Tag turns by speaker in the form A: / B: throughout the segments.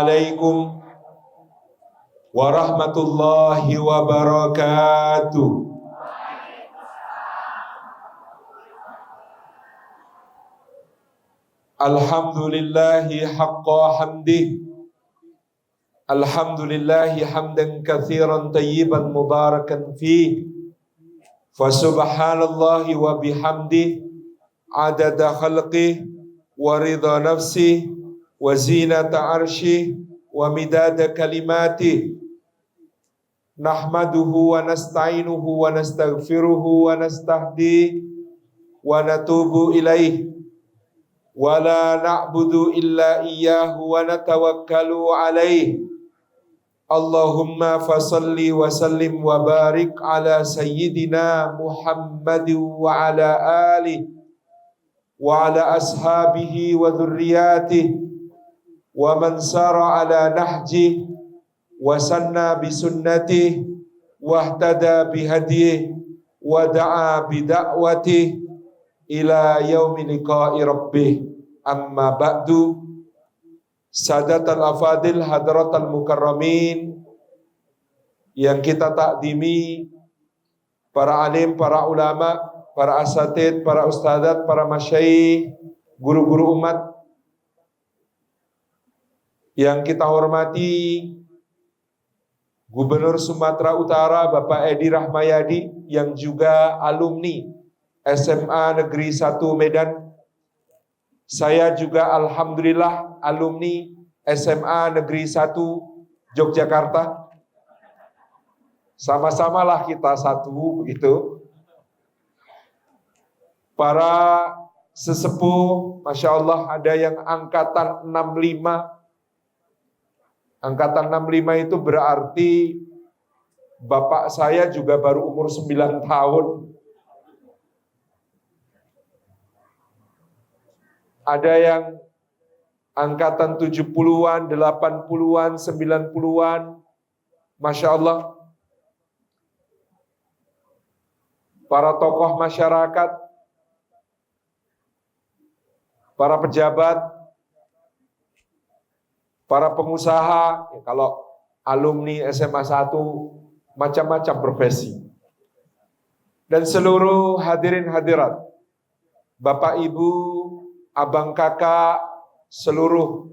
A: Assalamualaikum warahmatullahi wabarakatuh. Alhamdulillahi haqqa hamdih. Alhamdulillahi hamdan katsiran tayyiban mubarakan fih. Fa subhanallahi wa bihamdih adada khalqih wa ridha nafsih wa zinata arshih wa midada kalimatih. Nahmaduhu wa nasta'inuhu wa nastaghfiruhu wa nastahdi wa natubu ilaih. Wa la na'budu illa iyyahu wa natawakkalu alaih. Allahumma fasalli wa sallim wa barik ala sayyidina Muhammadin wa ala alihi wa ala ashabihi wa dhurriyyatihi wa man sara ala nahji wa sanna bi sunnatihi wa ihtada bi hadihi wa da'a bi da'watihi ila yaumi liqa'i rabbih. Amma ba'du. Sadatal afadil hadratal mukarramin yang kita takdimi, para alim, para ulama, para asatid, para ustadzat, para masyayikh, guru-guru umat yang kita hormati, Gubernur Sumatera Utara Bapak Edi Rahmayadi yang juga alumni SMA Negeri 1 Medan. Saya juga alhamdulillah alumni SMA Negeri 1 Yogyakarta. Sama-samalah kita satu begitu. Para sesepuh, Masya Allah, ada yang angkatan 65. Angkatan 65 itu berarti bapak saya juga baru umur 9 tahun. Ada yang angkatan 70-an, 80-an, 90-an. Masya Allah. Para tokoh masyarakat, para pejabat, para pengusaha, ya kalau alumni SMA 1, macam-macam profesi. Dan seluruh hadirin hadirat, Bapak Ibu, Abang Kakak, seluruh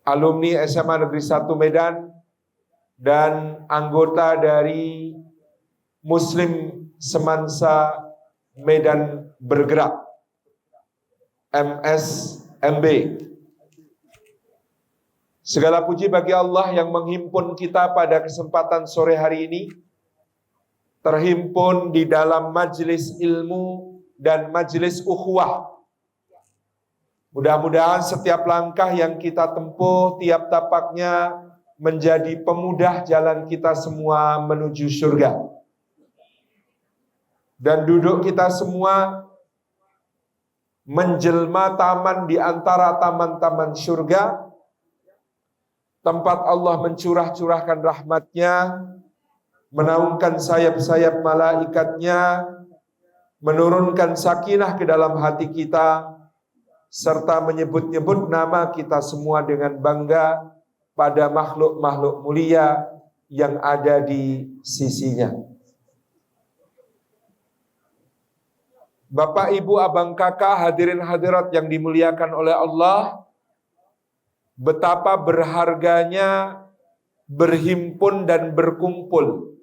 A: alumni SMA Negeri 1 Medan, dan anggota dari Muslim Semansa Medan Bergerak, MSMB. Segala puji bagi Allah yang menghimpun kita pada kesempatan sore hari ini, terhimpun di dalam majelis ilmu dan majelis ukhuwah. Mudah-mudahan setiap langkah yang kita tempuh, tiap tapaknya menjadi pemudah jalan kita semua menuju surga. Dan duduk kita semua menjelma taman di antara taman-taman surga, tempat Allah mencurah-curahkan rahmatnya, menaungkan sayap-sayap malaikatnya, menurunkan sakinah ke dalam hati kita, serta menyebut-nyebut nama kita semua dengan bangga pada makhluk-makhluk mulia yang ada di sisinya. Bapak, Ibu, Abang, Kakak, hadirin hadirat yang dimuliakan oleh Allah, betapa berharganya berhimpun dan berkumpul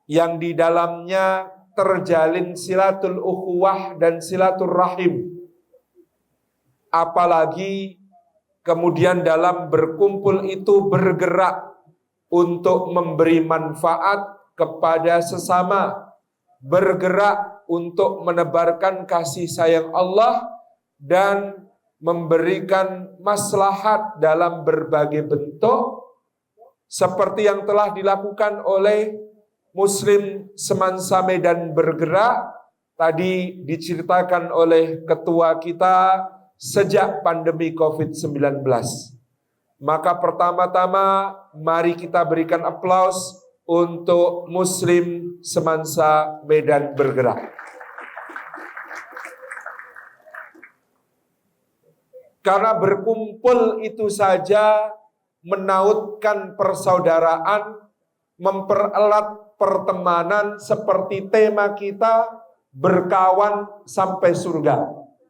A: yang di dalamnya terjalin silatul ukhuwah dan silatul rahim. Apalagi kemudian dalam berkumpul itu bergerak untuk memberi manfaat kepada sesama, bergerak untuk menebarkan kasih sayang Allah dan memberikan maslahat dalam berbagai bentuk, seperti yang telah dilakukan oleh Muslim Semansa Medan Bergerak, tadi diceritakan oleh ketua kita sejak pandemi COVID-19. Maka pertama-tama mari kita berikan aplaus untuk Muslim Semansa Medan Bergerak. Karena berkumpul itu saja menautkan persaudaraan, mempererat pertemanan seperti tema kita, berkawan sampai surga.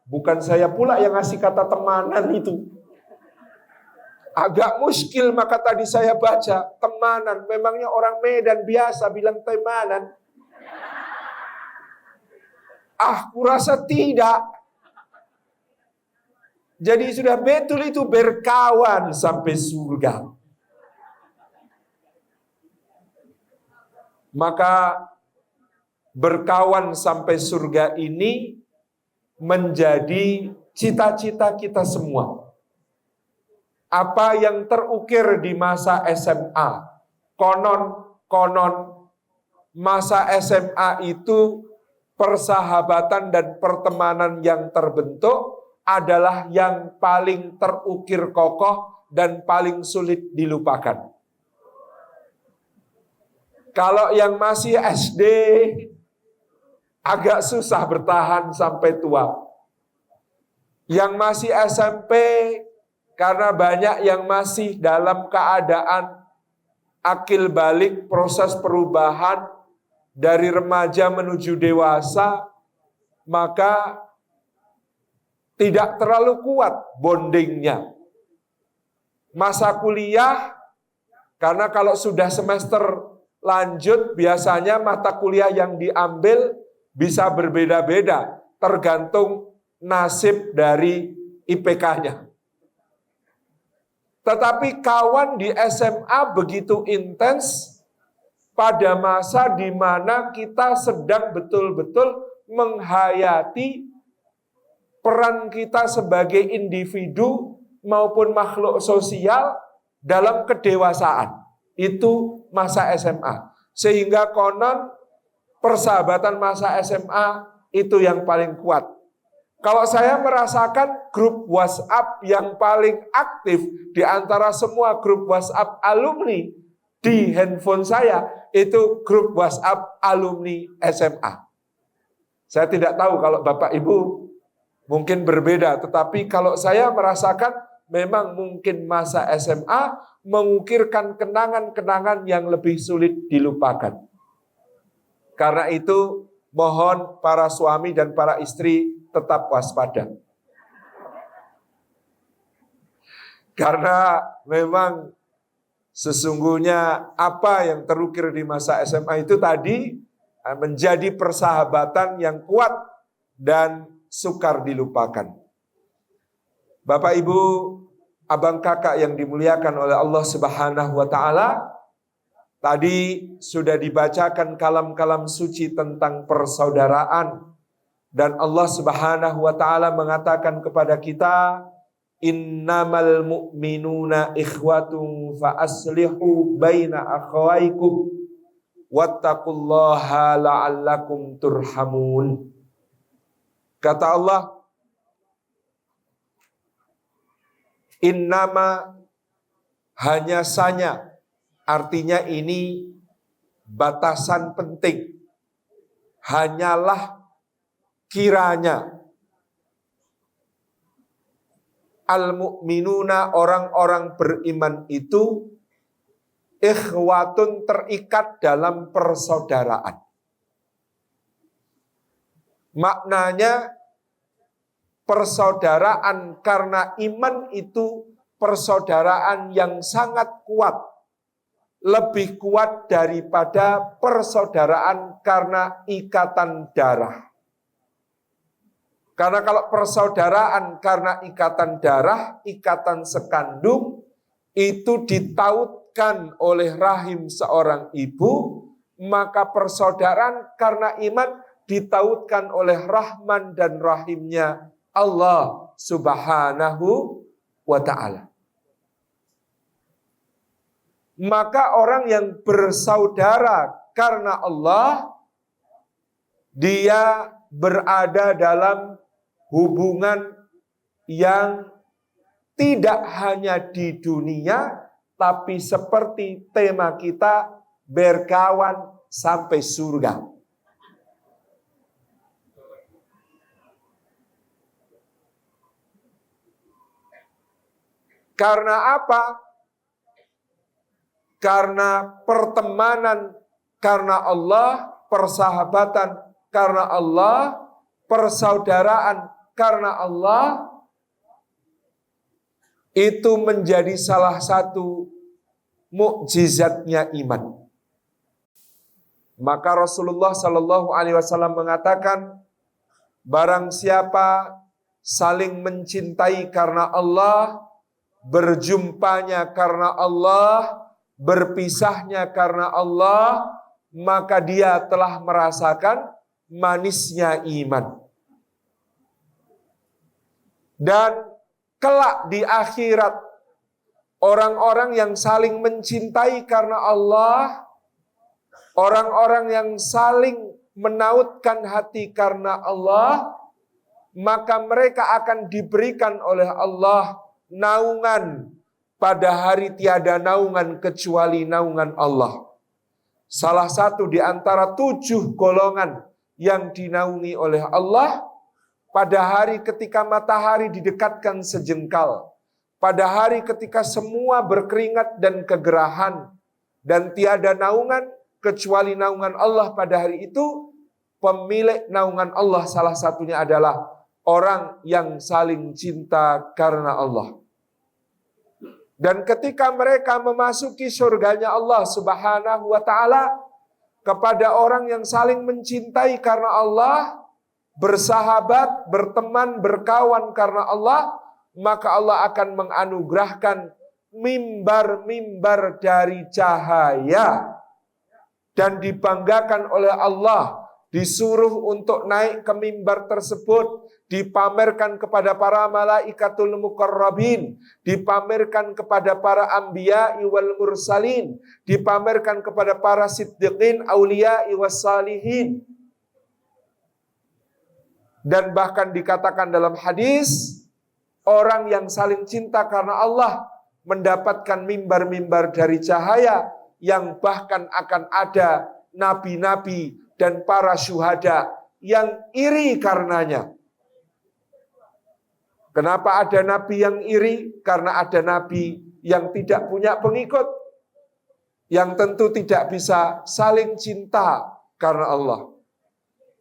A: Bukan saya pula yang ngasih kata temanan itu. Agak muskil, maka tadi saya baca temanan. Memangnya orang Medan biasa bilang temanan? Kurasa tidak. Jadi sudah betul itu berkawan sampai surga. Maka berkawan sampai surga ini menjadi cita-cita kita semua. Apa yang terukir di masa SMA, konon masa SMA itu persahabatan dan pertemanan yang terbentuk adalah yang paling terukir kokoh dan paling sulit dilupakan. Kalau yang masih SD agak susah bertahan sampai tua. Yang masih SMP karena banyak yang masih dalam keadaan akil balik, proses perubahan dari remaja menuju dewasa, maka tidak terlalu kuat bondingnya. Masa kuliah, karena kalau sudah semester lanjut, biasanya mata kuliah yang diambil bisa berbeda-beda, tergantung nasib dari IPK-nya. Tetapi kawan di SMA begitu intens pada masa di mana kita sedang betul-betul menghayati peran kita sebagai individu maupun makhluk sosial dalam kedewasaan. Itu masa SMA. Sehingga konon persahabatan masa SMA itu yang paling kuat. Kalau saya merasakan grup WhatsApp yang paling aktif di antara semua grup WhatsApp alumni di handphone saya, itu grup WhatsApp alumni SMA. Saya tidak tahu kalau Bapak Ibu mungkin berbeda, tetapi kalau saya merasakan memang mungkin masa SMA mengukirkan kenangan-kenangan yang lebih sulit dilupakan. Karena itu mohon para suami dan para istri tetap waspada. Karena memang sesungguhnya apa yang terukir di masa SMA itu tadi menjadi persahabatan yang kuat dan sukar dilupakan. Bapak Ibu, abang kakak yang dimuliakan oleh Allah Subhanahu wa taala, tadi sudah dibacakan kalam-kalam suci tentang persaudaraan. Dan Allah Subhanahu wa taala mengatakan kepada kita, innamal mu'minuna ikhwatun fa aslihu baina akhawaikum wattaqullaha la'allakum turhamun. Kata Allah, innama, hanya saja, artinya ini batasan penting. Hanyalah, kiranya, al-mu'minuna, orang-orang beriman itu ikhwatun, terikat dalam persaudaraan. Maknanya persaudaraan karena iman itu persaudaraan yang sangat kuat, lebih kuat daripada persaudaraan karena ikatan darah. Karena kalau persaudaraan karena ikatan darah, ikatan sekandung, itu ditautkan oleh rahim seorang ibu, maka persaudaraan karena iman ditautkan oleh Rahman dan Rahimnya Allah Subhanahu wa ta'ala. Maka orang yang bersaudara karena Allah, dia berada dalam hubungan yang tidak hanya di dunia, tapi seperti tema kita, berkawan sampai surga. Karena apa? Karena pertemanan karena Allah, persahabatan karena Allah, persaudaraan karena Allah, itu menjadi salah satu mukjizatnya iman. Maka Rasulullah Shallallahu Alaihi Wasallam mengatakan, barang siapa saling mencintai karena Allah, berjumpanya karena Allah, berpisahnya karena Allah, maka dia telah merasakan manisnya iman. Dan kelak di akhirat, orang-orang yang saling mencintai karena Allah, orang-orang yang saling menautkan hati karena Allah, maka mereka akan diberikan oleh Allah naungan pada hari tiada naungan kecuali naungan Allah. Salah satu di antara 7 golongan yang dinaungi oleh Allah pada hari ketika matahari didekatkan sejengkal, pada hari ketika semua berkeringat dan kegerahan, dan tiada naungan kecuali naungan Allah pada hari itu. Pemilik naungan Allah salah satunya adalah orang yang saling cinta karena Allah. Dan ketika mereka memasuki surganya Allah Subhanahu wa ta'ala, kepada orang yang saling mencintai karena Allah, bersahabat, berteman, berkawan karena Allah, maka Allah akan menganugerahkan mimbar-mimbar dari cahaya. Dan dibanggakan oleh Allah, disuruh untuk naik ke mimbar tersebut, dipamerkan kepada para malaikatul muqarrabin, dipamerkan kepada para anbiya wal mursalin, dipamerkan kepada para siddiqin, auliya was salihin. Dan bahkan dikatakan dalam hadis, orang yang saling cinta karena Allah mendapatkan mimbar-mimbar dari cahaya, yang bahkan akan ada nabi-nabi dan para syuhada yang iri karenanya. Kenapa ada nabi yang iri? Karena ada nabi yang tidak punya pengikut, yang tentu tidak bisa saling cinta karena Allah.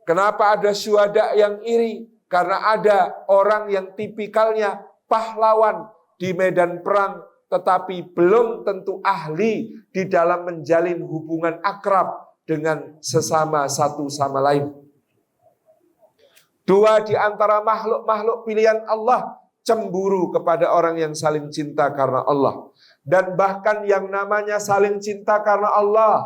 A: Kenapa ada syuhada yang iri? Karena ada orang yang tipikalnya pahlawan di medan perang, tetapi belum tentu ahli di dalam menjalin hubungan akrab dengan sesama satu sama lain. 2 di antara makhluk-makhluk pilihan Allah cemburu kepada orang yang saling cinta karena Allah. Dan bahkan yang namanya saling cinta karena Allah,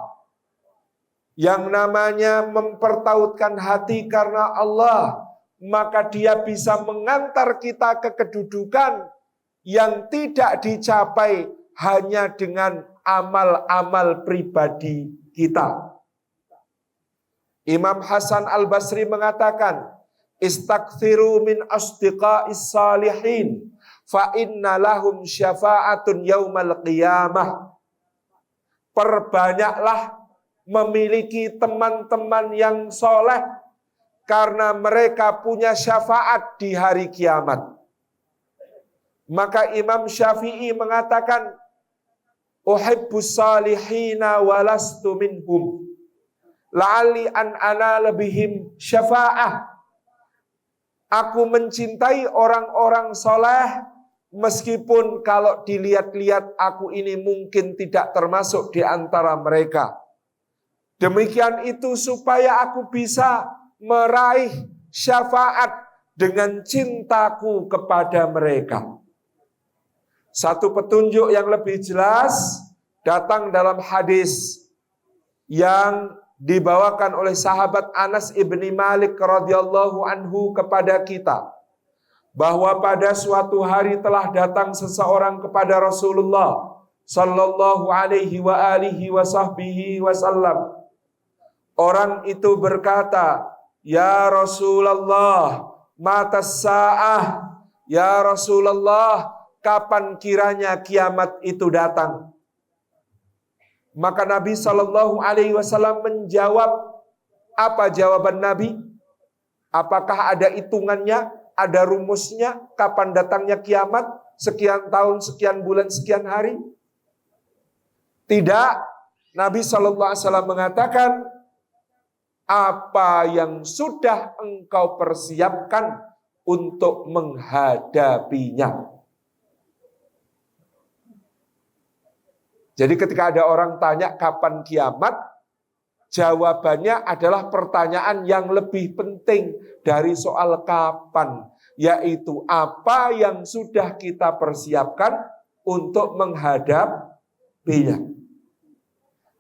A: yang namanya mempertautkan hati karena Allah, maka dia bisa mengantar kita ke kedudukan yang tidak dicapai hanya dengan amal-amal pribadi kita. Imam Hasan Al-Basri mengatakan, istaghfiru min asdiqa'is salihin fa inna lahum syafa'atun yaumal qiyamah. Perbanyaklah memiliki teman-teman yang soleh, karena mereka punya syafaat di hari kiamat. Maka Imam Syafi'i mengatakan, uhibbus salihina walastu minhum, la'alli an ana lebihim syafa'ah. Aku mencintai orang-orang soleh, meskipun kalau dilihat-lihat aku ini mungkin tidak termasuk di antara mereka. Demikian itu supaya aku bisa meraih syafaat dengan cintaku kepada mereka. Satu petunjuk yang lebih jelas datang dalam hadis yang dibawakan oleh sahabat Anas ibni Malik radhiyallahu anhu kepada kita, bahwa pada suatu hari telah datang seseorang kepada Rasulullah sallallahu alaihi wa alihi wa sahbihi wasallam. Orang itu berkata, ya Rasulullah, matas sa'ah. Ya Rasulullah, kapan kiranya kiamat itu datang? Maka Nabi sallallahu alaihi wasallam menjawab. Apa jawaban Nabi? Apakah ada hitungannya, ada rumusnya kapan datangnya kiamat? sekian tahun, sekian bulan, sekian hari? Tidak. Nabi SAW mengatakan, apa yang sudah engkau persiapkan untuk menghadapinya. Jadi ketika ada orang tanya kapan kiamat, jawabannya adalah pertanyaan yang lebih penting dari soal kapan, yaitu apa yang sudah kita persiapkan untuk menghadapinya.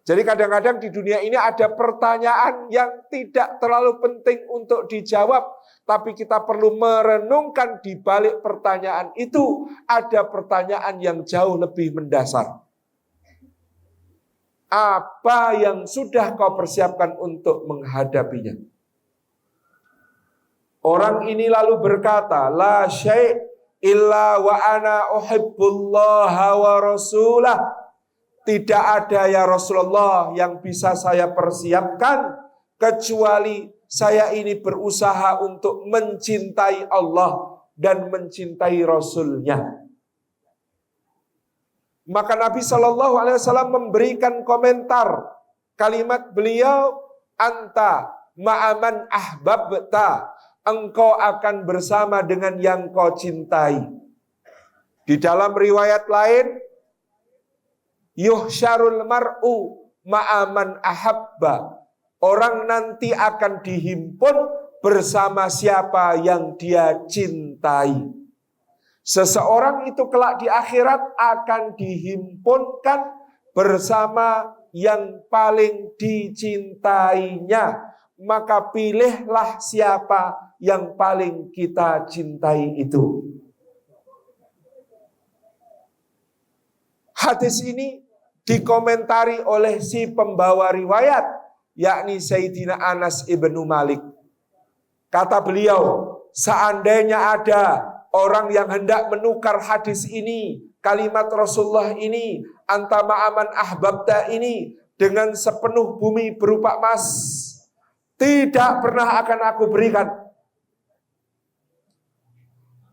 A: Jadi kadang-kadang di dunia ini ada pertanyaan yang tidak terlalu penting untuk dijawab, tapi kita perlu merenungkan di balik pertanyaan itu ada pertanyaan yang jauh lebih mendasar. Apa yang sudah kau persiapkan untuk menghadapinya? Orang ini lalu berkata, la syai' illa wa ana uhibbullaha wa rasulah. Tidak ada ya Rasulullah yang bisa saya persiapkan kecuali saya ini berusaha untuk mencintai Allah dan mencintai Rasulnya. Maka Nabi SAW memberikan komentar kalimat beliau, anta ma'aman ahbabta, engkau akan bersama dengan yang kau cintai. Di dalam riwayat lain, yuhsyarul mar'u ma'aman ahabba. Orang nanti akan dihimpun bersama siapa yang dia cintai. Seseorang itu kelak di akhirat akan dihimpunkan bersama yang paling dicintainya. Maka pilihlah siapa yang paling kita cintai itu. Hadis ini dikomentari oleh si pembawa riwayat, yakni Sayyidina Anas ibnu Malik. Kata beliau, seandainya ada orang yang hendak menukar hadis ini, kalimat Rasulullah ini, anta ma'aman ahbabta ini, dengan sepenuh bumi berupa emas, tidak pernah akan aku berikan.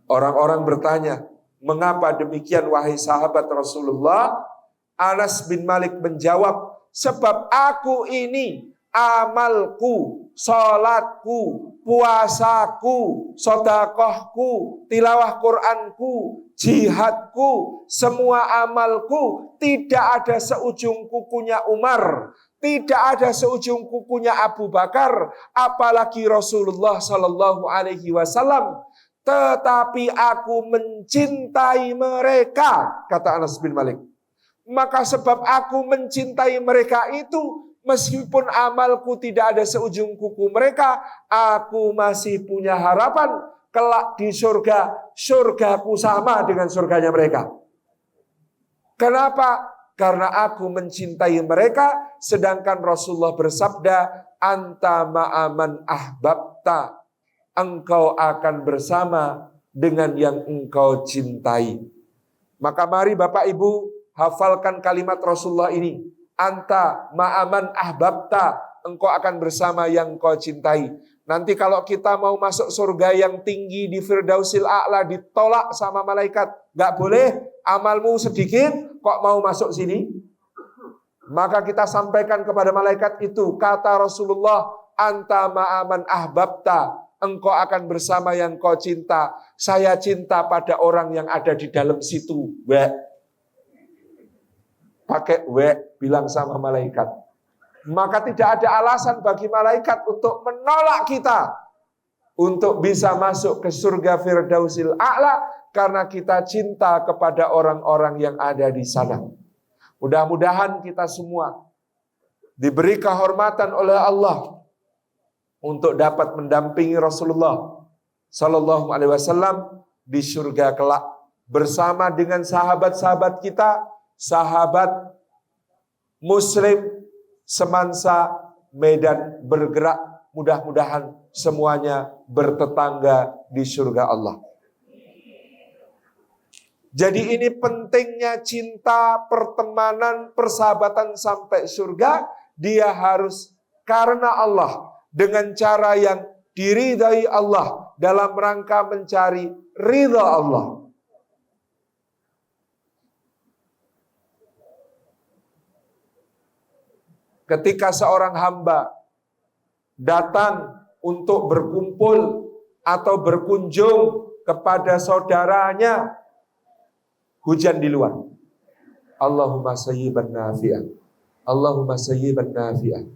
A: Orang-orang bertanya, mengapa demikian wahai sahabat Rasulullah? Anas bin Malik menjawab, sebab aku ini amalku, sholatku, puasaku, sodakohku, tilawah Quranku, jihadku, semua amalku tidak ada seujung kukunya Umar, tidak ada seujung kukunya Abu Bakar, apalagi Rasulullah Sallallahu Alaihi Wasallam. Tetapi aku mencintai mereka, kata Anas bin Malik. Maka sebab aku mencintai mereka itu, meskipun amalku tidak ada seujung kuku mereka, aku masih punya harapan kelak di surga, surgaku sama dengan surganya mereka. Kenapa? Karena aku mencintai mereka, sedangkan Rasulullah bersabda, anta ma'aman ahbabta, engkau akan bersama dengan yang engkau cintai. Maka mari Bapak Ibu hafalkan kalimat Rasulullah ini. Anta ma'aman ahbabta, engkau akan bersama yang kau cintai. Nanti kalau kita mau masuk surga yang tinggi di Firdausil A'la, ditolak sama malaikat. Gak boleh, amalmu sedikit, kok mau masuk sini? Maka kita sampaikan kepada malaikat itu, kata Rasulullah, anta ma'aman ahbabta, engkau akan bersama yang kau cinta. Saya cinta pada orang yang ada di dalam situ. Pakai bilang sama malaikat. Maka tidak ada alasan bagi malaikat untuk menolak kita untuk bisa masuk ke surga Firdausil A'la karena kita cinta kepada orang-orang yang ada di sana. Mudah-mudahan kita semua diberi kehormatan oleh Allah untuk dapat mendampingi Rasulullah Sallallahu Alaihi Wasallam di surga kelak bersama dengan sahabat-sahabat kita, sahabat Muslim semansa medan bergerak, mudah-mudahan semuanya bertetangga di surga Allah. Jadi ini pentingnya cinta, pertemanan, persahabatan sampai surga. Dia harus karena Allah, dengan cara yang diridai Allah, dalam rangka mencari ridha Allah. ketika seorang hamba datang untuk berkumpul atau berkunjung kepada saudaranya, hujan di luar. Allahumma sayyiban nafi'ah. Allahumma sayyiban nafi'ah.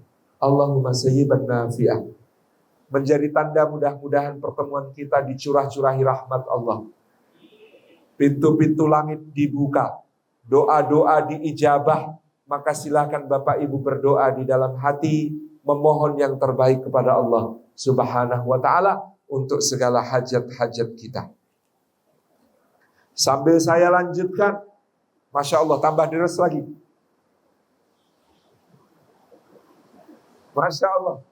A: Allahumma sayyiban nafi'ah. Menjadi tanda mudah-mudahan pertemuan kita dicurah-curahi rahmat Allah. Pintu-pintu langit dibuka. Doa-doa diijabah. Maka silakan Bapak Ibu berdoa di dalam hati, memohon yang terbaik kepada Allah Subhanahu wa ta'ala untuk segala hajat-hajat kita. Sambil saya lanjutkan, Masya Allah, tambah deres lagi. Masya Allah.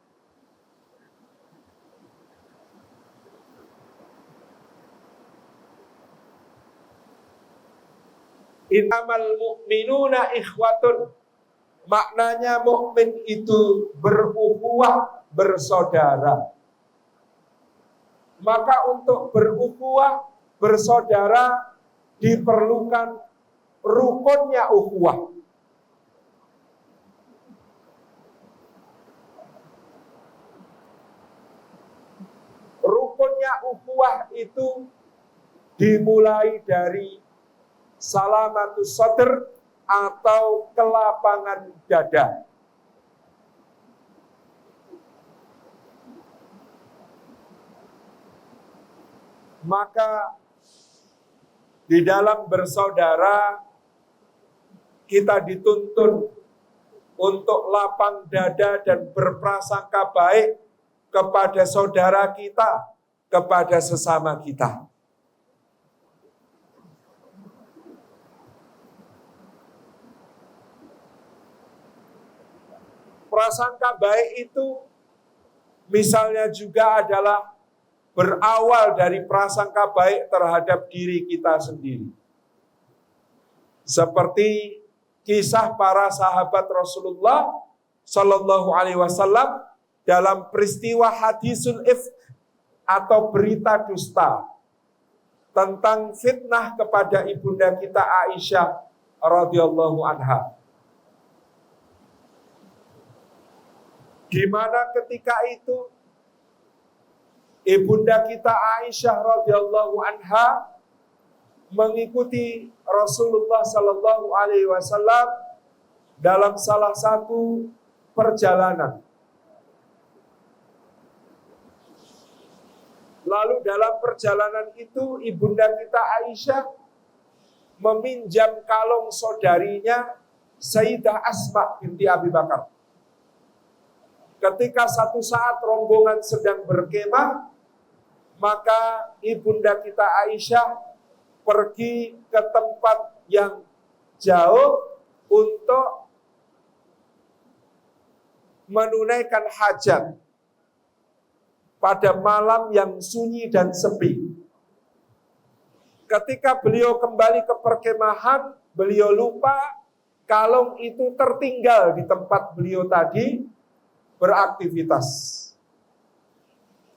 A: Innamal mu'minuna ikhwatun. Maknanya mukmin itu berukhuwah, bersaudara. Maka untuk berukhuwah, bersaudara diperlukan rukunnya ukhuwah. Rukunnya ukhuwah itu dimulai dari salamatus sadr atau kelapangan dada. Maka di dalam bersaudara kita dituntun untuk lapang dada dan berprasangka baik kepada saudara kita, kepada sesama kita. Prasangka baik itu misalnya juga adalah berawal dari prasangka baik terhadap diri kita sendiri. Seperti kisah para sahabat Rasulullah Shallallahu Alaihi Wasallam dalam peristiwa hadisul ifk atau berita dusta tentang fitnah kepada ibunda kita Aisyah radhiyallahu anha. Di mana ketika itu ibunda kita Aisyah radhiyallahu anha mengikuti Rasulullah sallallahu alaihi wasallam dalam salah satu perjalanan. Lalu dalam perjalanan itu ibunda kita Aisyah meminjam kalung saudarinya Sayyidah Asma binti Abi Bakar. Ketika satu saat rombongan sedang berkemah, maka ibunda kita Aisyah pergi ke tempat yang jauh untuk menunaikan hajat pada malam yang sunyi dan sepi. Ketika beliau kembali ke perkemahan, beliau lupa kalung itu tertinggal di tempat beliau tadi beraktivitas.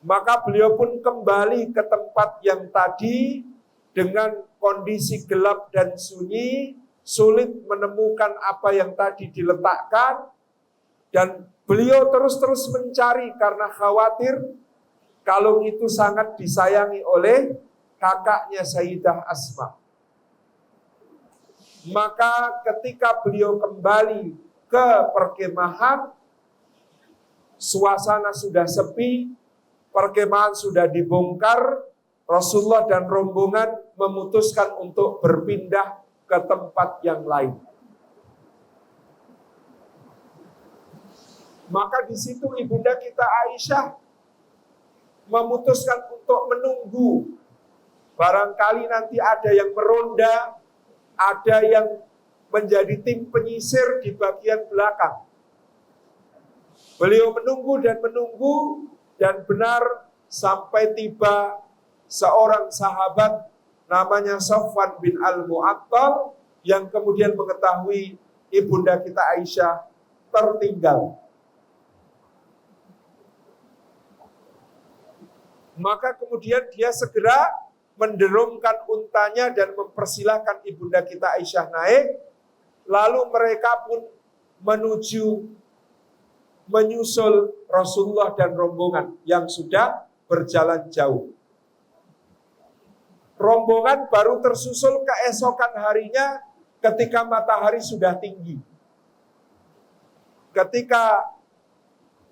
A: Maka beliau pun kembali ke tempat yang tadi dengan kondisi gelap dan sunyi, sulit menemukan apa yang tadi diletakkan, dan beliau terus-terus mencari karena khawatir kalung itu sangat disayangi oleh kakaknya Sayyidah Asma. Maka ketika beliau kembali ke perkemahan, suasana sudah sepi, perkemahan sudah dibongkar, Rasulullah dan rombongan memutuskan untuk berpindah ke tempat yang lain. Maka di situ ibunda kita Aisyah memutuskan untuk menunggu. Barangkali nanti ada yang meronda, ada yang menjadi tim penyisir di bagian belakang. Beliau menunggu, dan benar sampai tiba seorang sahabat namanya Safwan bin Al-Mu'attal yang kemudian mengetahui ibunda kita Aisyah tertinggal. Maka kemudian dia segera menderungkan untanya dan mempersilahkan ibunda kita Aisyah naik. Lalu mereka pun menuju menyusul Rasulullah dan rombongan yang sudah berjalan jauh. Rombongan baru tersusul keesokan harinya ketika matahari sudah tinggi. Ketika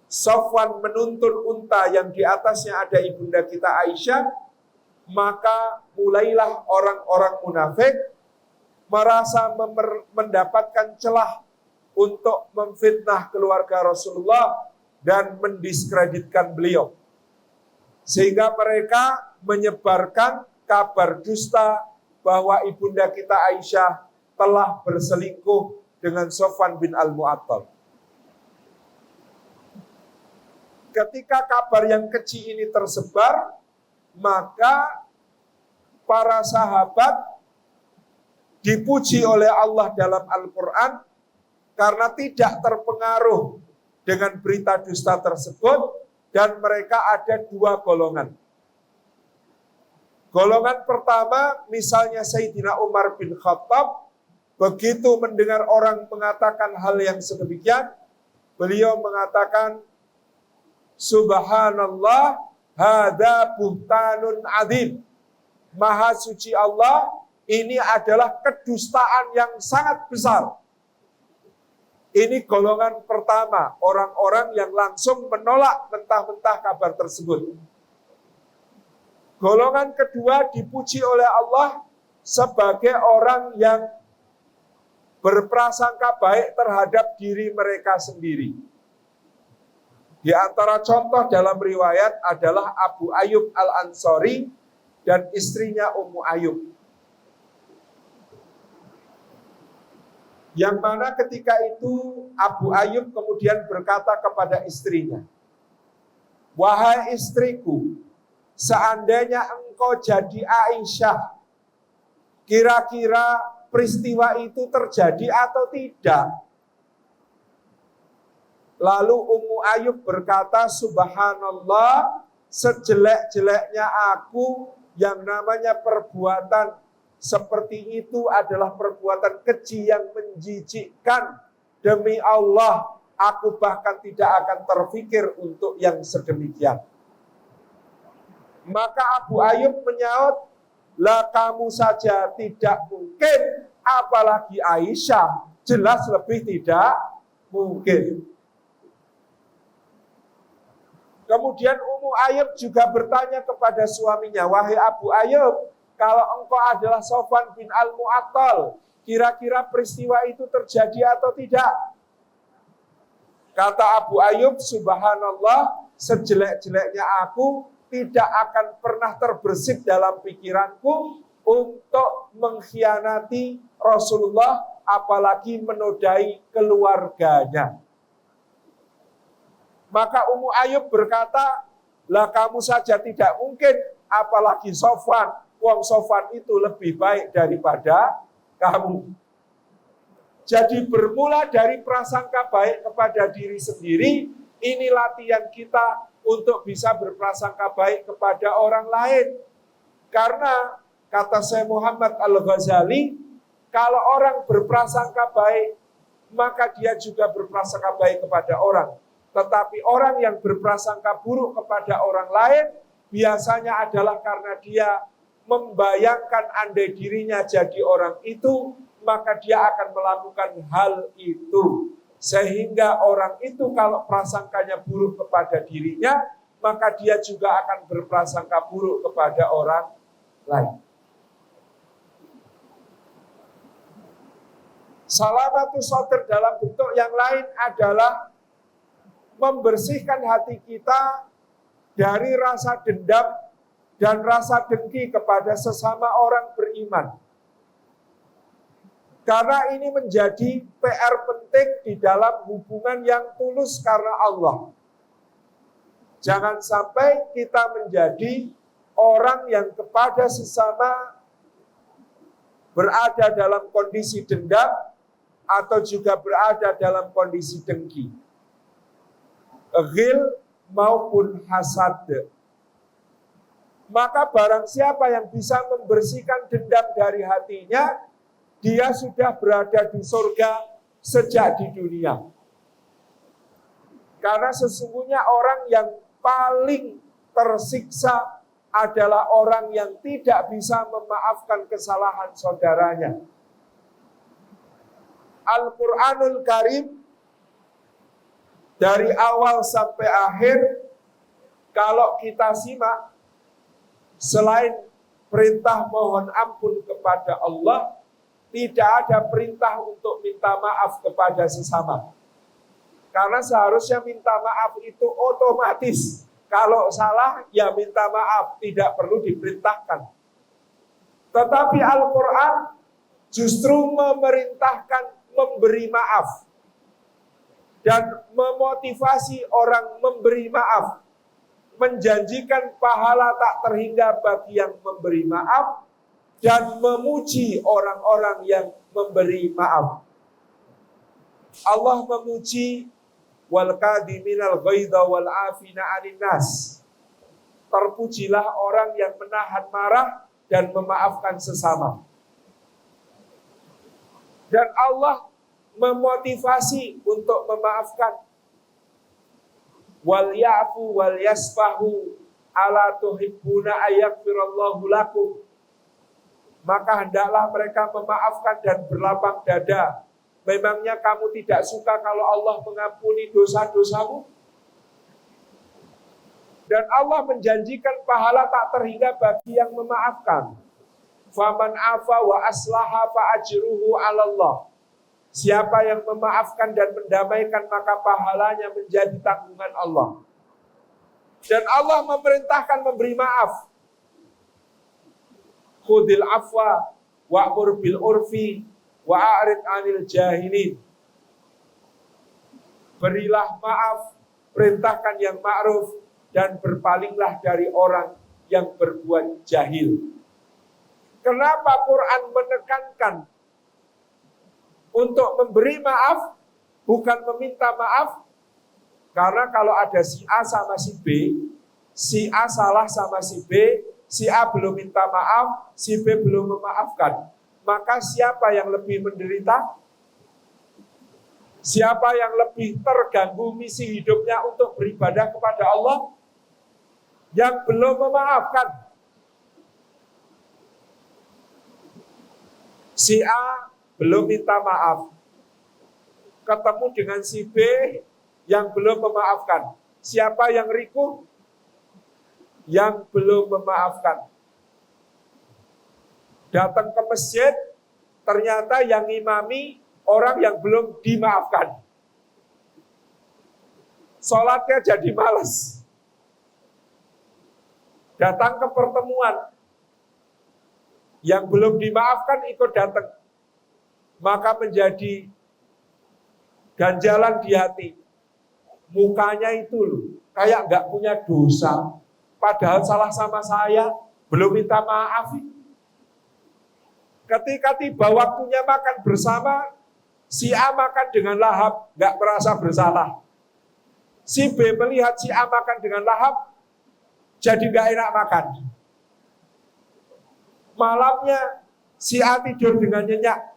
A: Safwan menuntun unta yang di atasnya ada ibunda kita Aisyah, maka mulailah orang-orang munafik merasa mendapatkan celah untuk memfitnah keluarga Rasulullah dan mendiskreditkan beliau. Sehingga mereka menyebarkan kabar dusta bahwa ibunda kita Aisyah telah berselingkuh dengan Safwan bin Al-Mu'attal. Ketika kabar yang keji ini tersebar, maka para sahabat dipuji oleh Allah dalam Al-Quran karena tidak terpengaruh dengan berita dusta tersebut, dan mereka ada dua golongan. Golongan pertama, misalnya Sayyidina Umar bin Khattab, begitu mendengar orang mengatakan hal yang sedemikian, beliau mengatakan, Subhanallah, hada buhtanun adzim. Maha suci Allah, ini adalah kedustaan yang sangat besar. Ini golongan pertama, orang-orang yang langsung menolak mentah-mentah kabar tersebut. Golongan kedua dipuji oleh Allah sebagai orang yang berprasangka baik terhadap diri mereka sendiri. Di antara contoh dalam riwayat adalah Abu Ayyub Al-Ansari dan istrinya Ummu Ayyub. Yang mana ketika itu Abu Ayyub kemudian berkata kepada istrinya, "Wahai istriku, seandainya engkau jadi Aisyah, kira-kira peristiwa itu terjadi atau tidak?" Lalu Ummu Ayyub berkata, Subhanallah, sejelek-jeleknya aku, yang namanya perbuatan seperti itu adalah perbuatan keji yang menjijikkan. Demi Allah, aku bahkan tidak akan terfikir untuk yang sedemikian. Maka Abu Ayyub menyaut, lah kamu saja tidak mungkin, apalagi Aisyah, jelas lebih tidak mungkin. Kemudian Ummu Ayyub juga bertanya kepada suaminya, wahai Abu Ayyub, kalau engkau adalah Safwan bin Al-Mu'attal, kira-kira peristiwa itu terjadi atau tidak? Kata Abu Ayyub, Subhanallah, sejelek-jeleknya aku tidak akan pernah terbersit dalam pikiranku untuk mengkhianati Rasulullah, apalagi menodai keluarganya. Maka Ummu Ayyub berkata, lah kamu saja tidak mungkin, apalagi Safwan. Wong Safwan itu lebih baik daripada kamu. Jadi bermula dari prasangka baik kepada diri sendiri, ini latihan kita untuk bisa berprasangka baik kepada orang lain. Karena kata Syekh Muhammad Al-Ghazali, kalau orang berprasangka baik, maka dia juga berprasangka baik kepada orang. Tetapi orang yang berprasangka buruk kepada orang lain biasanya adalah karena dia membayangkan andai dirinya jadi orang itu, maka dia akan melakukan hal itu. Sehingga orang itu kalau prasangkanya buruk kepada dirinya, maka dia juga akan berprasangka buruk kepada orang lain. Salamatus sadr dalam bentuk yang lain adalah membersihkan hati kita dari rasa dendam dan rasa dengki kepada sesama orang beriman. Karena ini menjadi PR penting di dalam hubungan yang tulus karena Allah. Jangan sampai kita menjadi orang yang kepada sesama berada dalam kondisi dendam atau juga berada dalam kondisi dengki. Ghil maupun hasad. Maka barang siapa yang bisa membersihkan dendam dari hatinya, dia sudah berada di surga sejak di dunia. Karena sesungguhnya orang yang paling tersiksa adalah orang yang tidak bisa memaafkan kesalahan saudaranya. Al-Quranul Karim dari awal sampai akhir, kalau kita simak, selain perintah mohon ampun kepada Allah, tidak ada perintah untuk minta maaf kepada sesama. Karena seharusnya minta maaf itu otomatis. Kalau salah, ya minta maaf, tidak perlu diperintahkan. Tetapi Al-Quran justru memerintahkan memberi maaf. Dan memotivasi orang memberi maaf. Menjanjikan pahala tak terhingga bagi yang memberi maaf. Dan memuji orang-orang yang memberi maaf. Allah memuji wal kadhiminal ghaidha wal afina 'anil nas. Terpujilah orang yang menahan marah dan memaafkan sesama. Dan Allah memotivasi untuk memaafkan. Wal ya'fu wal yasfahu ala tuhibbuna ayaghfirallahu lakum. Maka hendaklah mereka memaafkan dan berlapang dada. Memangnya kamu tidak suka kalau Allah mengampuni dosa-dosamu? Dan Allah menjanjikan pahala tak terhingga bagi yang memaafkan. Faman afa wa aslaha fa ajruhu 'ala Allah. Siapa yang memaafkan dan mendamaikan, maka pahalanya menjadi tanggungan Allah. Dan Allah memerintahkan memberi maaf. Khudil afwa wa'mur bil urfi wa'arid 'anil jahilin. Berilah maaf, perintahkan yang ma'ruf, dan berpalinglah dari orang yang berbuat jahil. Kenapa Quran menekankan untuk memberi maaf, bukan meminta maaf? Karena kalau ada si A sama si B, si A salah sama si B, si A belum minta maaf, si B belum memaafkan, maka siapa yang lebih menderita? Siapa yang lebih terganggu misi hidupnya untuk beribadah kepada Allah? Yang belum memaafkan. Si A belum minta maaf, ketemu dengan si B yang belum memaafkan. Siapa yang rikuh? Yang belum memaafkan. Datang ke masjid, ternyata yang ngimami orang yang belum dimaafkan. Sholatnya jadi malas. Datang ke pertemuan, yang belum dimaafkan ikut datang. Maka menjadi ganjalan di hati. Mukanya itu loh, kayak nggak punya dosa. Padahal salah sama saya, belum minta maaf. Ketika tiba waktunya makan bersama, si A makan dengan lahap, nggak merasa bersalah. Si B melihat si A makan dengan lahap, jadi nggak enak makan. Malamnya si A tidur dengan nyenyak.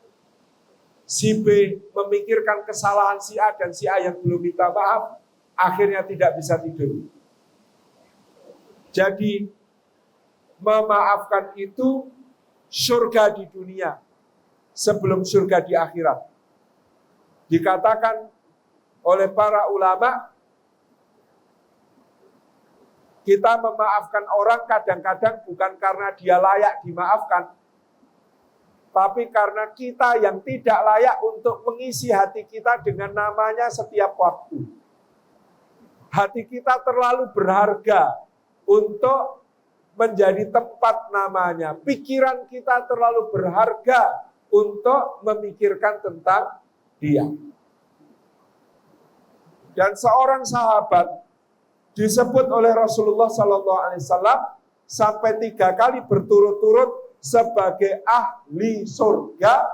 A: Si B memikirkan kesalahan si A dan si A yang belum minta maaf, akhirnya tidak bisa tidur. Jadi memaafkan itu surga di dunia sebelum surga di akhirat. Dikatakan oleh para ulama, kita memaafkan orang kadang-kadang bukan karena dia layak dimaafkan, tapi karena kita yang tidak layak untuk mengisi hati kita dengan namanya setiap waktu. Hati kita terlalu berharga untuk menjadi tempat namanya. Pikiran kita terlalu berharga untuk memikirkan tentang dia. Dan seorang sahabat disebut oleh Rasulullah SAW sampai 3 kali berturut-turut sebagai ahli surga.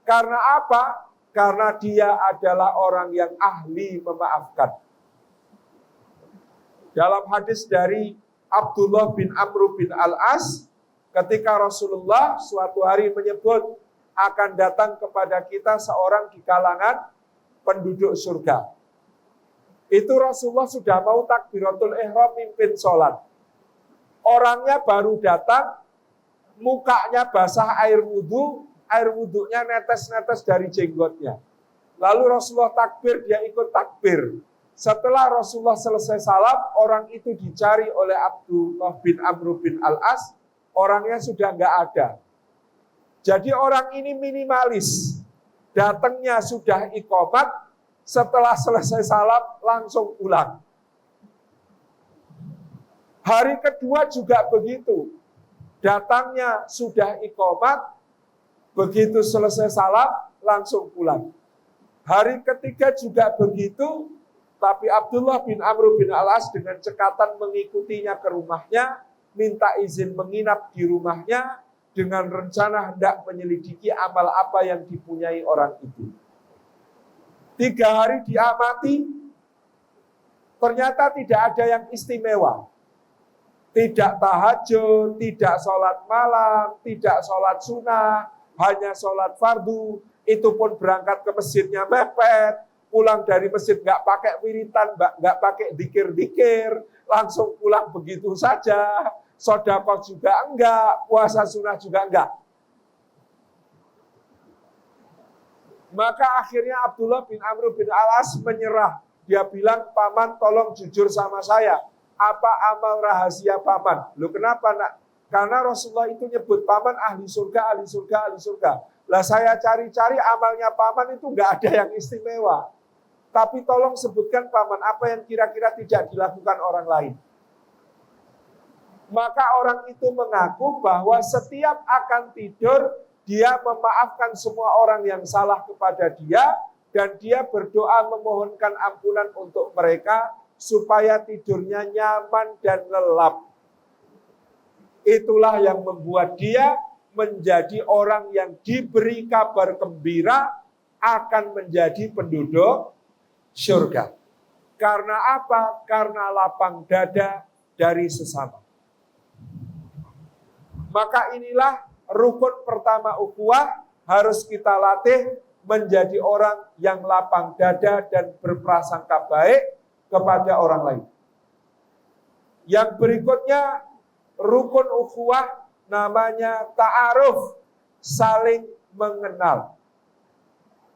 A: Karena apa? Karena dia adalah orang yang ahli memaafkan. Dalam hadis dari Abdullah bin Amr bin Al-As, ketika Rasulullah suatu hari menyebut akan datang kepada kita seorang di kalangan penduduk surga. Itu Rasulullah sudah mau takbiratul ihram mimpin sholat. Orangnya baru datang, mukanya basah air wudhunya netes-netes dari jenggotnya. Lalu Rasulullah takbir, dia ikut takbir. Setelah Rasulullah selesai salam, orang itu dicari oleh Abdullah bin Amr bin Al-As, orangnya sudah nggak ada. Jadi orang ini minimalis, datangnya sudah iqamat, setelah selesai salam langsung pulang. Hari kedua juga begitu, datangnya sudah iqamat, begitu selesai salam langsung pulang. Hari ketiga juga begitu, tapi Abdullah bin Amr bin Al-As dengan cekatan mengikutinya ke rumahnya, minta izin menginap di rumahnya, dengan rencana hendak menyelidiki amal apa yang dipunyai orang itu. 3 hari diamati, ternyata tidak ada yang istimewa. Tidak tahajud, tidak sholat malam, tidak sholat sunnah, hanya sholat fardu. Itu pun berangkat ke masjidnya mepet, pulang dari masjid nggak pakai wiritan, nggak pakai dikir-dikir, langsung pulang begitu saja. Sedekah juga enggak, puasa sunnah juga enggak. Maka akhirnya Abdullah bin Amr bin Al-As menyerah. Dia bilang, paman tolong jujur sama saya. Apa amal rahasia paman? Loh kenapa nak? Karena Rasulullah itu nyebut paman ahli surga, ahli surga, ahli surga. Lah saya cari-cari amalnya paman itu enggak ada yang istimewa. Tapi tolong sebutkan paman apa yang kira-kira tidak dilakukan orang lain. Maka orang itu mengaku bahwa setiap akan tidur, dia memaafkan semua orang yang salah kepada dia, dan dia berdoa memohonkan ampunan untuk mereka, supaya tidurnya nyaman dan lelap. Itulah yang membuat dia menjadi orang yang diberi kabar gembira akan menjadi penduduk surga. Karena apa? Karena lapang dada dari sesama. Maka inilah rukun pertama ukhuwah, harus kita latih menjadi orang yang lapang dada dan berprasangka baik kepada orang lain. Yang berikutnya rukun ukhuwah namanya ta'aruf, saling mengenal.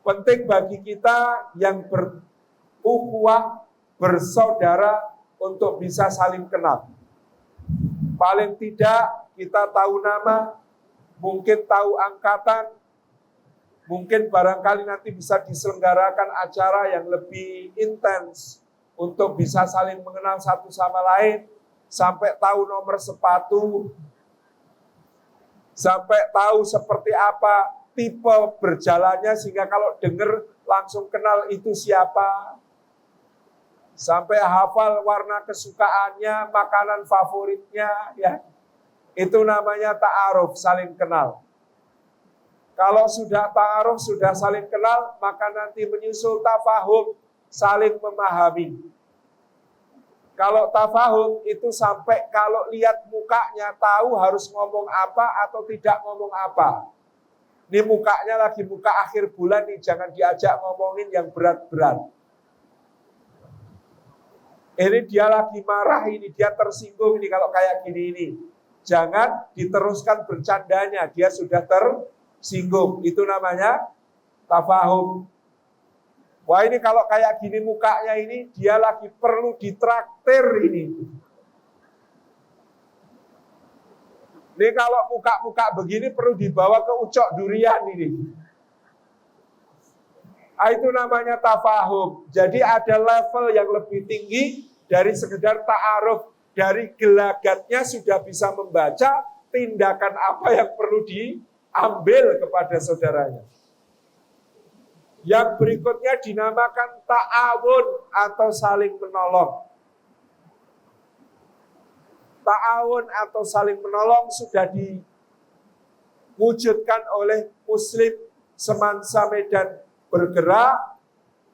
A: Penting bagi kita yang berukhuwah, bersaudara untuk bisa saling kenal. Paling tidak kita tahu nama, mungkin tahu angkatan, mungkin barangkali nanti bisa diselenggarakan acara yang lebih intens untuk bisa saling mengenal satu sama lain, sampai tahu nomor sepatu, sampai tahu seperti apa tipe berjalannya, sehingga kalau dengar langsung kenal itu siapa. Sampai hafal warna kesukaannya, makanan favoritnya, ya. Itu namanya ta'aruf, saling kenal. Kalau sudah ta'aruf, sudah saling kenal, maka nanti menyusul tafahum, saling memahami. Kalau tafahum itu sampai kalau lihat mukanya tahu harus ngomong apa atau tidak ngomong apa. Ini mukanya lagi muka akhir bulan nih, jangan diajak ngomongin yang berat-berat. Ini dia lagi marah, ini dia tersinggung ini kalau kayak gini ini. Jangan diteruskan bercandanya, dia sudah tersinggung. Itu namanya tafahum. Wah ini kalau kayak gini mukanya ini, dia lagi perlu ditraktir ini. Ini kalau muka-muka begini perlu dibawa ke ucok durian ini. Itu namanya tafahum. Jadi ada level yang lebih tinggi dari sekedar ta'aruf. Dari gelagatnya sudah bisa membaca tindakan apa yang perlu diambil kepada saudaranya. Yang berikutnya dinamakan ta'awun atau saling menolong. Ta'awun atau saling menolong sudah diwujudkan oleh Muslim semansa Medan bergerak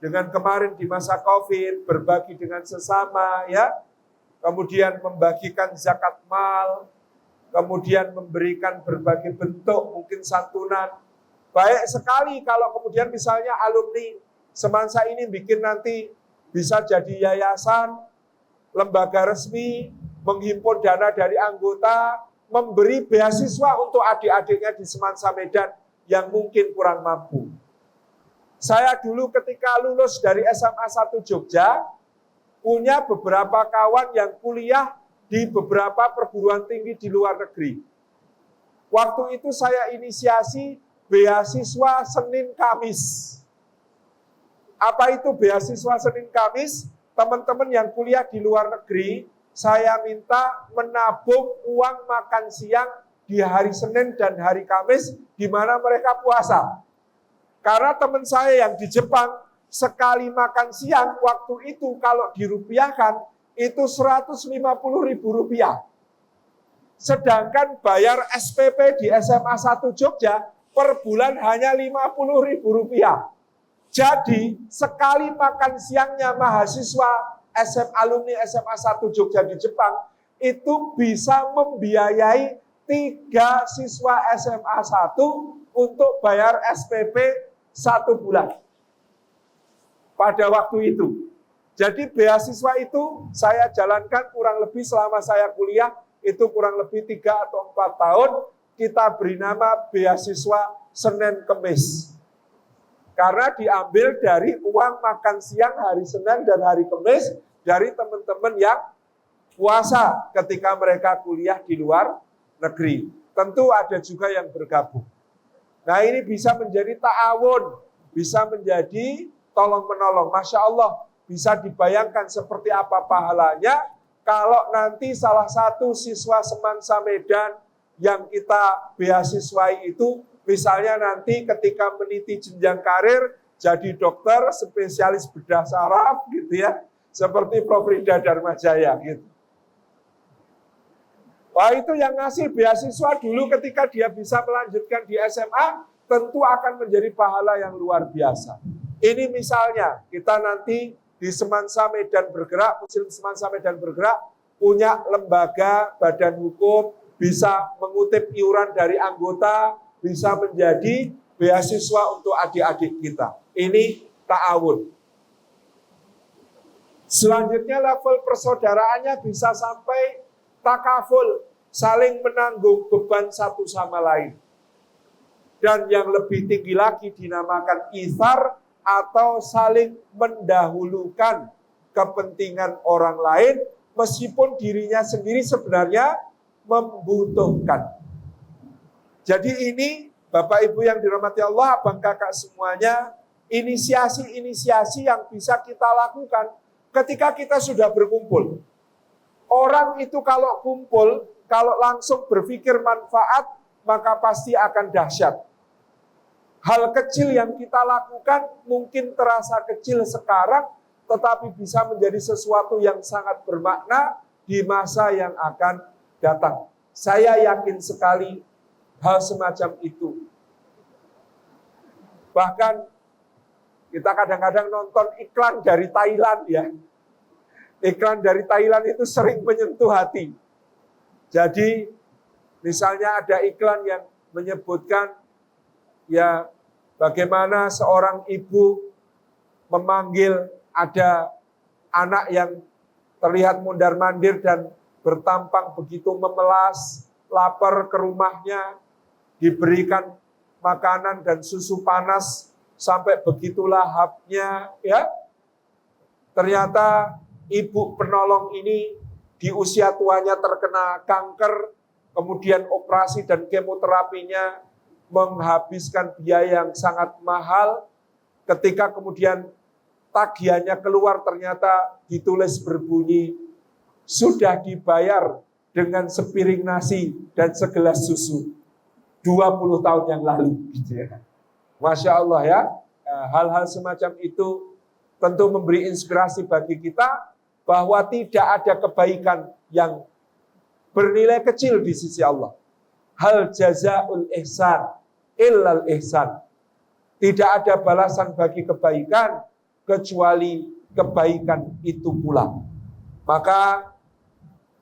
A: dengan kemarin di masa Covid, berbagi dengan sesama, ya, kemudian membagikan zakat mal, kemudian memberikan berbagai bentuk mungkin santunan. Baik sekali kalau kemudian misalnya alumni semansa ini bikin nanti bisa jadi yayasan, lembaga resmi, menghimpun dana dari anggota, memberi beasiswa untuk adik-adiknya di Semansa Medan yang mungkin kurang mampu. Saya dulu ketika lulus dari SMA 1 Jogja, punya beberapa kawan yang kuliah di beberapa perguruan tinggi di luar negeri. Waktu itu saya inisiasi beasiswa Senin Kamis. Apa itu beasiswa Senin Kamis? Teman-teman yang kuliah di luar negeri, saya minta menabung uang makan siang di hari Senin dan hari Kamis, di mana mereka puasa. Karena teman saya yang di Jepang, sekali makan siang, waktu itu kalau dirupiahkan, itu Rp150.000. Sedangkan bayar SPP di SMA 1 Jogja, per bulan hanya Rp50.000. Jadi, sekali makan siangnya mahasiswa alumni SMA 1 Jogja di Jepang, itu bisa membiayai 3 siswa SMA 1 untuk bayar SPP 1 bulan. Pada waktu itu. Jadi beasiswa itu saya jalankan kurang lebih selama saya kuliah, itu kurang lebih 3 atau 4 tahun, kita beri nama beasiswa Senin Kemis. Karena diambil dari uang makan siang hari Senin dan hari Kemis dari teman-teman yang puasa ketika mereka kuliah di luar negeri. Tentu ada juga yang bergabung. Nah, ini bisa menjadi ta'awun, bisa menjadi tolong-menolong. Masya Allah, bisa dibayangkan seperti apa pahalanya kalau nanti salah satu siswa Semansa Medan yang kita beasiswai itu, misalnya nanti ketika meniti jenjang karir, jadi dokter, spesialis bedah saraf, gitu ya, seperti Prof. Rida Dharmajaya, gitu. Wah, itu yang ngasih beasiswa dulu ketika dia bisa melanjutkan di SMA, tentu akan menjadi pahala yang luar biasa. Ini misalnya, kita nanti di Semansa Medan Bergerak, Muslim Semansa Medan Bergerak, punya lembaga, badan hukum, bisa mengutip iuran dari anggota, bisa menjadi beasiswa untuk adik-adik kita. Ini ta'awun. Selanjutnya level persaudaraannya bisa sampai takaful, saling menanggung beban satu sama lain. Dan yang lebih tinggi lagi dinamakan ithar atau saling mendahulukan kepentingan orang lain meskipun dirinya sendiri sebenarnya membutuhkan. Jadi ini Bapak Ibu yang dirahmati Allah, abang kakak semuanya, inisiasi-inisiasi yang bisa kita lakukan ketika kita sudah berkumpul. Orang itu kalau kumpul, kalau langsung berpikir manfaat, maka pasti akan dahsyat. Hal kecil yang kita lakukan mungkin terasa kecil sekarang, tetapi bisa menjadi sesuatu yang sangat bermakna di masa yang akan datang. Saya yakin sekali hal semacam itu. Bahkan kita kadang-kadang nonton iklan dari Thailand ya. Iklan dari Thailand itu sering menyentuh hati. Jadi misalnya ada iklan yang menyebutkan ya bagaimana seorang ibu memanggil ada anak yang terlihat mondar-mandir dan bertampang begitu memelas, lapar ke rumahnya, diberikan makanan dan susu panas sampai begitu lahapnya ya. Ternyata ibu penolong ini di usia tuanya terkena kanker, kemudian operasi dan kemoterapinya menghabiskan biaya yang sangat mahal. Ketika kemudian tagihannya keluar ternyata ditulis berbunyi, sudah dibayar dengan sepiring nasi dan segelas susu 20 tahun yang lalu. Gitu ya. Masya Allah ya, hal-hal semacam itu tentu memberi inspirasi bagi kita bahwa tidak ada kebaikan yang bernilai kecil di sisi Allah. Hal jazaul ihsan illal ihsan. Tidak ada balasan bagi kebaikan kecuali kebaikan itu pula. Maka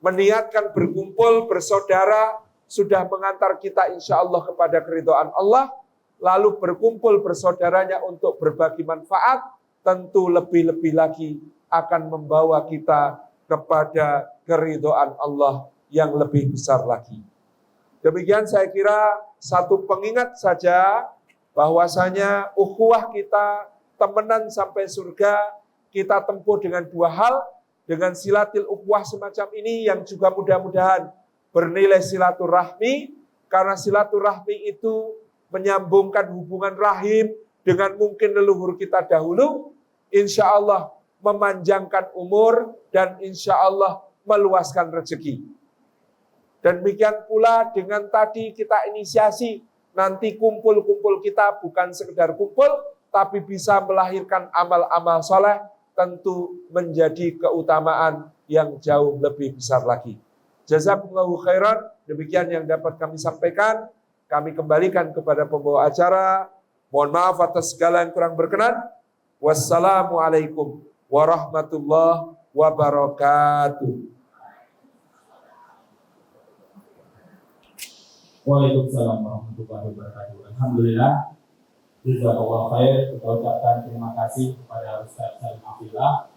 A: meniatkan berkumpul, bersaudara, sudah mengantar kita insya Allah kepada keridhaan Allah, lalu berkumpul bersaudaranya untuk berbagi manfaat, tentu lebih-lebih lagi akan membawa kita kepada keridhaan Allah yang lebih besar lagi. Demikian saya kira satu pengingat saja bahwasanya ukhuwah kita, temenan sampai surga, kita tempuh dengan dua hal, dengan silatil ukhuwah semacam ini yang juga mudah-mudahan bernilai silaturahmi, karena silaturahmi itu menyambungkan hubungan rahim dengan mungkin leluhur kita dahulu, insya Allah memanjangkan umur dan insya Allah meluaskan rezeki. Dan demikian pula dengan tadi kita inisiasi, nanti kumpul-kumpul kita bukan sekedar kumpul, tapi bisa melahirkan amal-amal soleh, tentu menjadi keutamaan yang jauh lebih besar lagi. Jazakumullahu khairan, demikian yang dapat kami sampaikan. Kami kembalikan kepada pembawa acara. Mohon maaf atas segala yang kurang berkenan. Wassalamualaikum warahmatullahi wabarakatuh.
B: Waalaikumsalam warahmatullahi wabarakatuh. Alhamdulillah, jazakallah khair. Kita ucapkan terima kasih kepada Ustaz Salim Abdillah,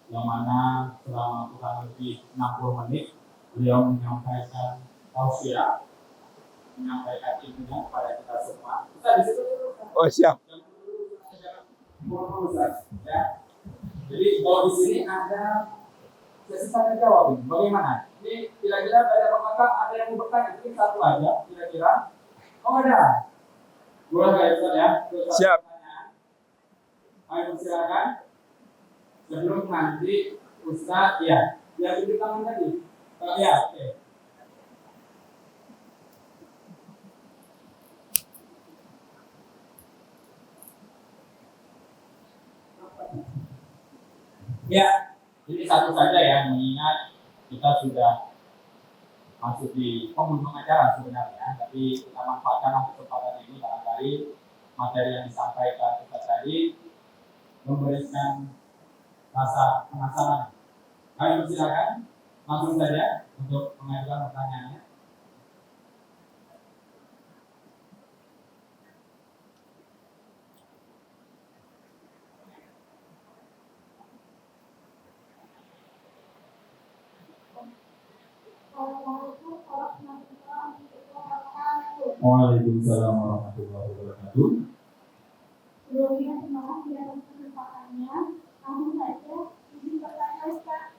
B: yang mana selama kurang lebih 60 menit beliau menyampaikan tausiah, menyampaikan ilmunya kepada kita semua. Ustaz di situ.
A: Oh siap.
B: Ya. Jadi kalau di sini ada sesi tanya jawab. Bagaimana? Ini kira-kira ada penonton, ada yang mau bertanya, mungkin satu aja kira-kira. Oh ada. Boleh nggak ya Ustaz ya?
A: Siap.
B: Ayo silakan. Sebelum nanti Ustaz ya, yang di tangan tadi. Ya, oke. Ya, ini satu saja ya, mengingat kita sudah masuk di penghujung acara sebenarnya, tapi kita manfaatkan kesempatan ini barangkali materi yang disampaikan kita tadi memberikan rasa penasaran. Kami silakan langsung saja untuk mengajukan pertanyaannya. Waalaikumsalam warahmatullahi wabarakatuh.
C: Sebelumnya terima kasih atas kesempatannya. Langsung saja izin bertanya Ustaz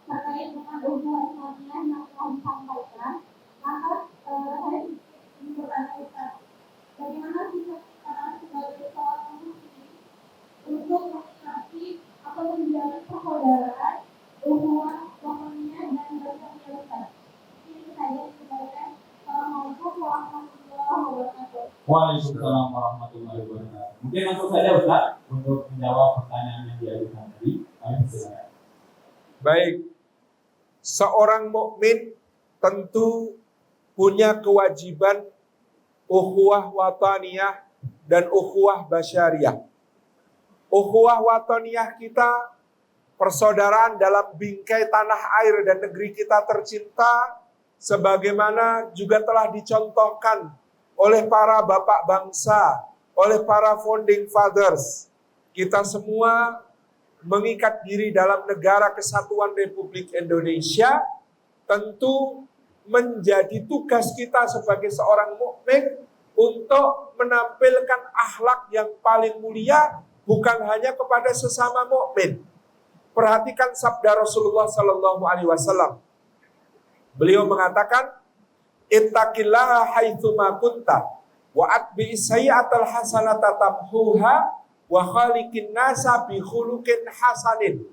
C: terkait dengan hubungan Islamiyah yang telah disampaikan. Maka saya ingin bertanya Ustaz, bagaimana kita sekarang sebagai seorang muslim untuk menikmati atau menjalin persaudaraan, hubungan Islamiyah dan bersama Ustaz. Ini saya sebagai Assalamualaikum warahmatullahi wabarakatuh.
B: Waalaikumsalam warahmatullahi wabarakatuh. Mungkin langsung saja Ustaz untuk menjawab pertanyaan yang diajukan tadi. Kami silakan.
A: Baik. Seorang mukmin tentu punya kewajiban ukhuwah wataniyah dan ukhuwah basyariyah. Ukhuwah wataniyah kita, persaudaraan dalam bingkai tanah air dan negeri kita tercinta, sebagaimana juga telah dicontohkan oleh para bapak bangsa, oleh para founding fathers. Kita semua mengikat diri dalam negara kesatuan Republik Indonesia, tentu menjadi tugas kita sebagai seorang mukmin untuk menampilkan akhlak yang paling mulia, bukan hanya kepada sesama mukmin. Perhatikan sabda Rasulullah Sallallahu Alaihi Wasallam. Beliau mengatakan, ittaqillaha haitsuma kunta wa atbi'is sayyi'atal hasanata tamhuha wa khaliqin nasa bi khuluqin hasanin.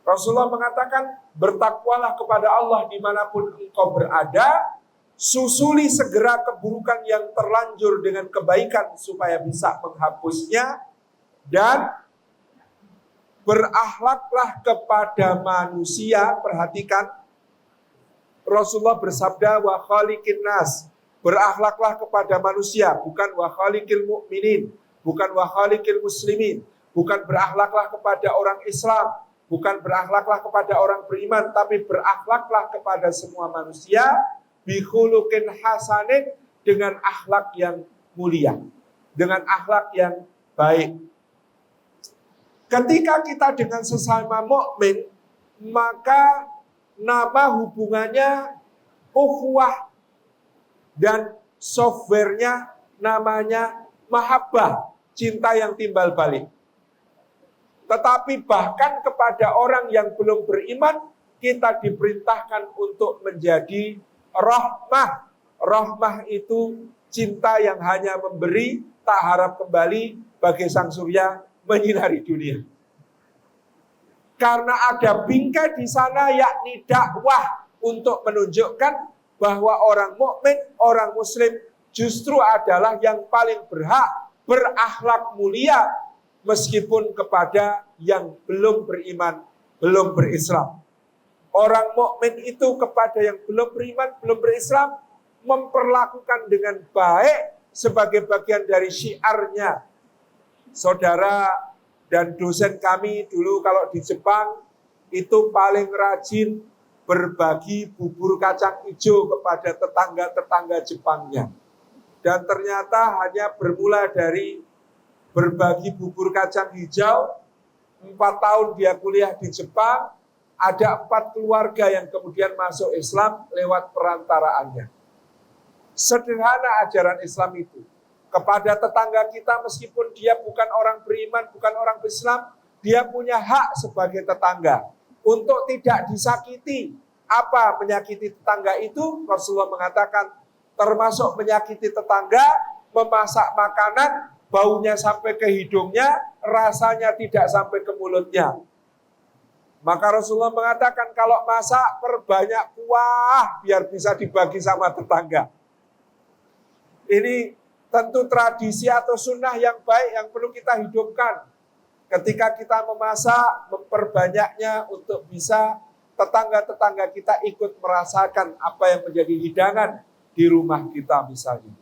A: Rasulullah mengatakan, bertakwalah kepada Allah dimanapun engkau berada, susuli segera keburukan yang terlanjur dengan kebaikan supaya bisa menghapusnya, dan berakhlaklah kepada manusia. Perhatikan, Rasulullah bersabda, wa khaliqin nas, berakhlaklah kepada manusia, bukan wa khaliqil mu'minin, bukan wa khaliqil muslimin, bukan berakhlaklah kepada orang Islam, bukan berakhlaklah kepada orang beriman, tapi berakhlaklah kepada semua manusia bi khuluqin hasanin, dengan akhlak yang mulia, dengan akhlak yang baik. Ketika kita dengan sesama mukmin, maka nama hubungannya ukhuwah dan softwarenya namanya mahabbah, cinta yang timbal balik. Tetapi bahkan kepada orang yang belum beriman, kita diperintahkan untuk menjadi rahmah. Rahmah itu cinta yang hanya memberi, tak harap kembali, bagai sang surya menyinari dunia. Karena ada bingkai di sana, yakni dakwah untuk menunjukkan bahwa orang mukmin, orang muslim justru adalah yang paling berhak berakhlak mulia meskipun kepada yang belum beriman, belum berislam. Orang mukmin itu kepada yang belum beriman, belum berislam memperlakukan dengan baik sebagai bagian dari syiarnya. Saudara dan dosen kami dulu kalau di Jepang itu paling rajin berbagi bubur kacang hijau kepada tetangga-tetangga Jepangnya. Dan ternyata hanya bermula dari berbagi bubur kacang hijau, 4 tahun dia kuliah di Jepang, ada 4 keluarga yang kemudian masuk Islam lewat perantaraannya. Sederhana ajaran Islam itu. Kepada tetangga kita meskipun dia bukan orang beriman, bukan orang Islam, dia punya hak sebagai tetangga untuk tidak disakiti. Apa menyakiti tetangga itu? Rasulullah mengatakan termasuk menyakiti tetangga, memasak makanan, baunya sampai ke hidungnya, rasanya tidak sampai ke mulutnya. Maka Rasulullah mengatakan kalau masak perbanyak kuah biar bisa dibagi sama tetangga. Ini tentu tradisi atau sunnah yang baik yang perlu kita hidupkan. Ketika kita memasak, memperbanyaknya untuk bisa tetangga-tetangga kita ikut merasakan apa yang menjadi hidangan di rumah kita misalnya.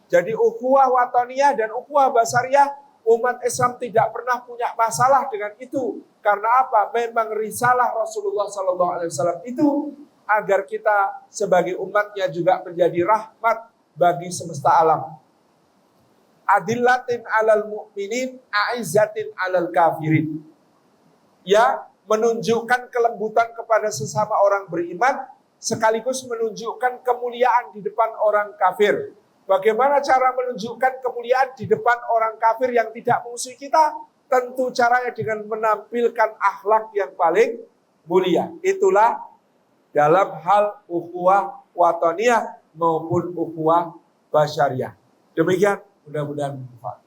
A: Jadi ukhuwah watoniyah dan ukhuwah basariyah, umat Islam tidak pernah punya masalah dengan itu. Karena apa? Memang risalah Rasulullah SAW itu agar kita sebagai umatnya juga menjadi rahmat bagi semesta alam. Adillatin alal mu'minin, a'izzatin alal kafirin. Ya, menunjukkan kelembutan kepada sesama orang beriman, sekaligus menunjukkan kemuliaan di depan orang kafir. Bagaimana cara menunjukkan kemuliaan di depan orang kafir yang tidak musuh kita? Tentu caranya dengan menampilkan akhlak yang paling mulia. Itulah dalam hal ukhuwah watoniyah maupun ukhuwah basyariyah. Demikian, mudah-mudahan bermanfaat.